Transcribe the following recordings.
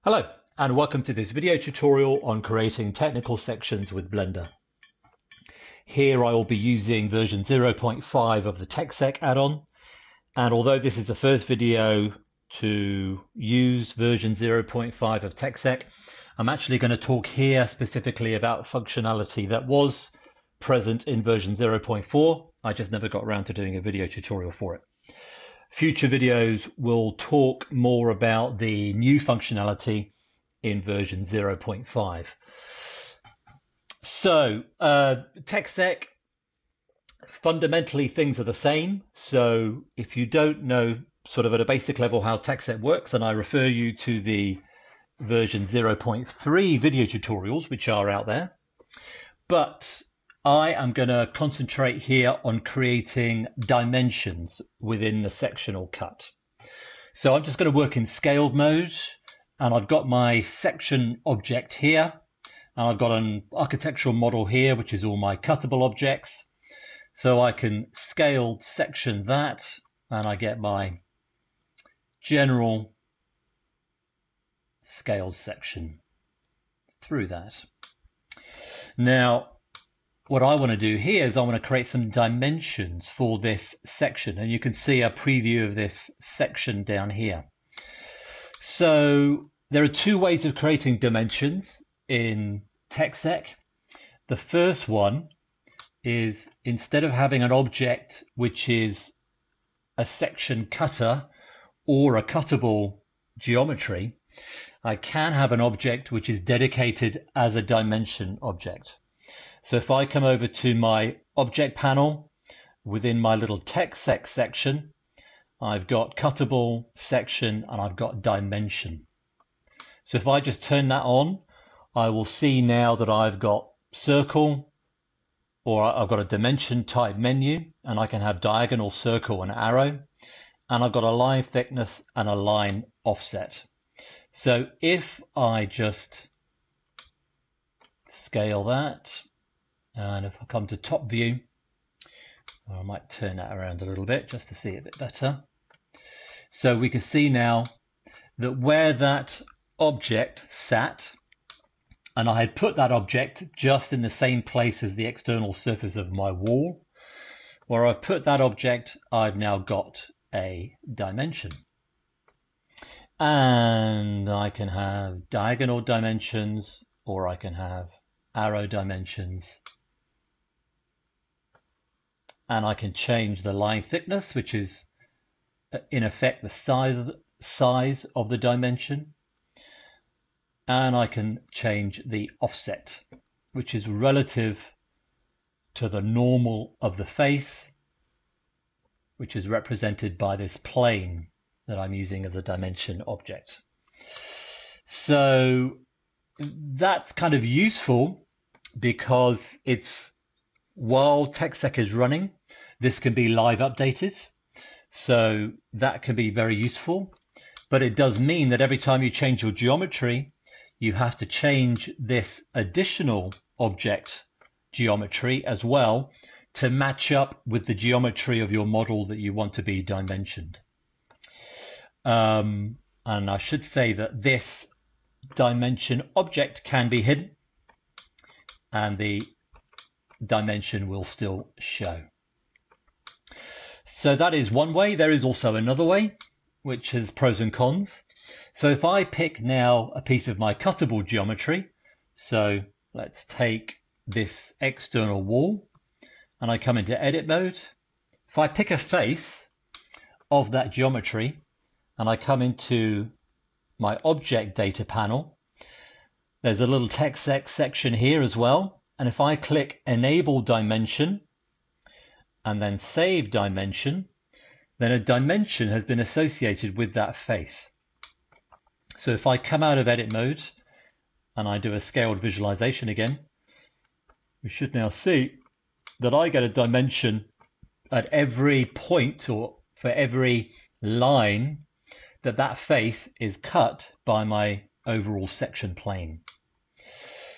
Hello, and welcome to this video tutorial on creating technical sections with Blender. Here I will be using version 0.5 of the TechSec add-on, and although this is the first video to use version 0.5 of TechSec, I'm actually going to talk here specifically about functionality that was present in version 0.4. I just never got around to doing a video tutorial for it. Future videos will talk more about the new functionality in version 0.5. So TechSec, fundamentally things are the same. So if you don't know sort of at a basic level how TechSec works, then I refer you to the version 0.3 video tutorials, which are out there. But I am going to concentrate here on creating dimensions within the sectional cut. So I'm just going to work in scaled mode, and I've got my section object here, and I've got an architectural model here, which is all my cuttable objects. So I can scaled section that, and I get my general scaled section through that. Now, what I want to do here is I want to create some dimensions for this section, and you can see a preview of this section down here. So there are two ways of creating dimensions in TechSec. The first one is, instead of having an object which is a section cutter or a cuttable geometry, I can have an object which is dedicated as a dimension object. So if I come over to my object panel within my little TechSec section, I've got cuttable section and I've got dimension. So if I just turn that on, I will see now that I've got circle, or I've got a dimension type menu, and I can have diagonal, circle and arrow, and I've got a line thickness and a line offset. So if I just scale that, and if I come to top view, I might turn that around a little bit just to see it a bit better. So we can see now that where that object sat, and I had put that object just in the same place as the external surface of my wall, where I put that object, I've now got a dimension. And I can have diagonal dimensions, or I can have arrow dimensions. And I can change the line thickness, which is in effect the size of the dimension. And I can change the offset, which is relative to the normal of the face, which is represented by this plane that I'm using as a dimension object. So that's kind of useful because it's, while TechSec is running, this can be live updated. So that can be very useful, but it does mean that every time you change your geometry, you have to change this additional object geometry as well to match up with the geometry of your model that you want to be dimensioned. And I should say that this dimension object can be hidden, and the dimension will still show. So that is one way. There is also another way, which has pros and cons. So if I pick now a piece of my cuttable geometry, so let's take this external wall, and I come into edit mode. If I pick a face of that geometry and I come into my object data panel, there's a little TechSec section here as well. And if I click enable dimension and then save dimension, then a dimension has been associated with that face. So if I come out of edit mode and I do a scaled visualization again, we should now see that I get a dimension at every point, or for every line that that face is cut by my overall section plane.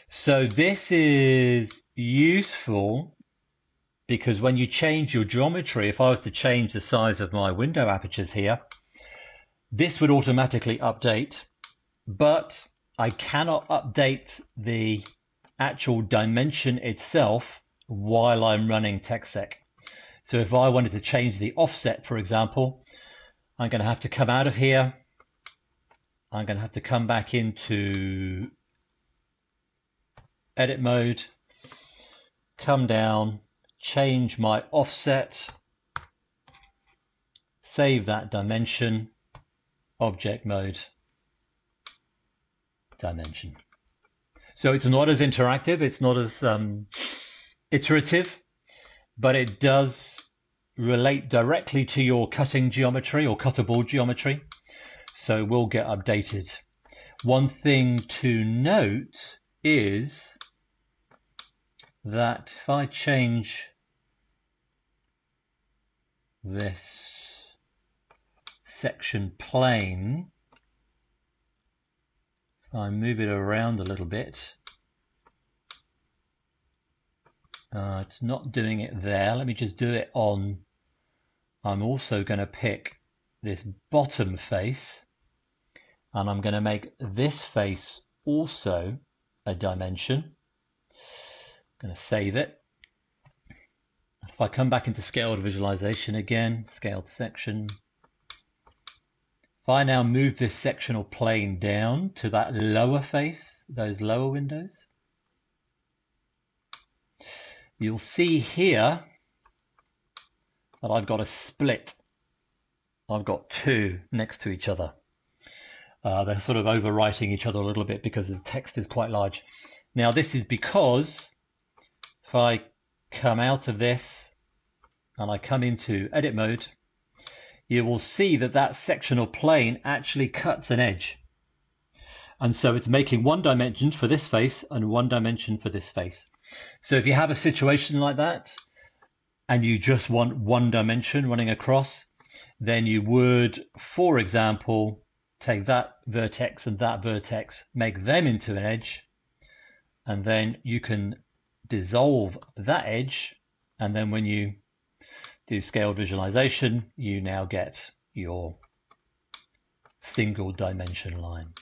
So this is useful because when you change your geometry, if I was to change the size of my window apertures here, this would automatically update but I cannot update the actual dimension itself while I'm running TechSec. So if I wanted to change the offset, for example, I'm going to have to come out of here. I'm going to have to come back into edit mode, come down, change my offset, save that dimension, object mode, dimension. So it's not as interactive, it's not as iterative, but it does relate directly to your cutting geometry or cutterboard geometry. So it will get updated. One thing to note is that if I change this section plane, if I move it around a little bit, it's not doing it there. Let me just do it on, I'm also going to pick this bottom face, and I'm going to make this face also a dimension. I'm going to save it. If I come back into scaled visualization again, scaled section, if I now move this sectional plane down to that lower face, those lower windows, you'll see here that I've got a split. I've got two next to each other. They're sort of overwriting each other a little bit because the text is quite large. Now this is because if I come out of this and I come into edit mode, you will see that that sectional plane actually cuts an edge. And so it's making one dimension for this face and one dimension for this face. So if you have a situation like that and you just want one dimension running across, then you would, for example, take that vertex and that vertex, make them into an edge, and then you can dissolve that edge, and then when you do scaled visualization, you now get your single dimension line.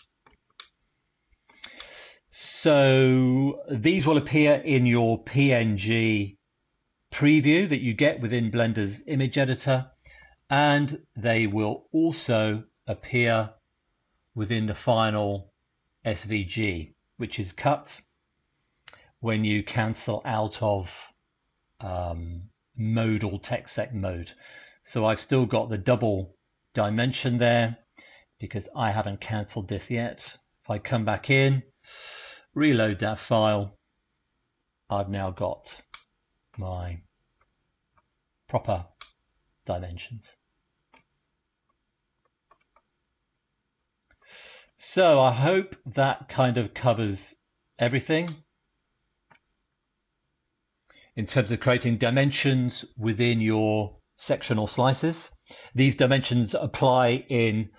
So these will appear in your PNG preview that you get within Blender's image editor, and they will also appear within the final SVG, which is cut when you cancel out of modal TechSec mode. So I've still got the double dimension there because I haven't cancelled this yet. If I come back in, reload that file, I've now got my proper dimensions. So I hope that kind of covers everything in terms of creating dimensions within your sectional slices. These dimensions apply in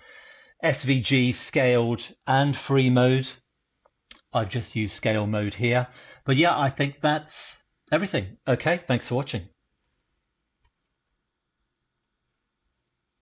SVG, scaled, and free mode. I've just used scale mode here. But yeah, I think that's everything. Okay, thanks for watching.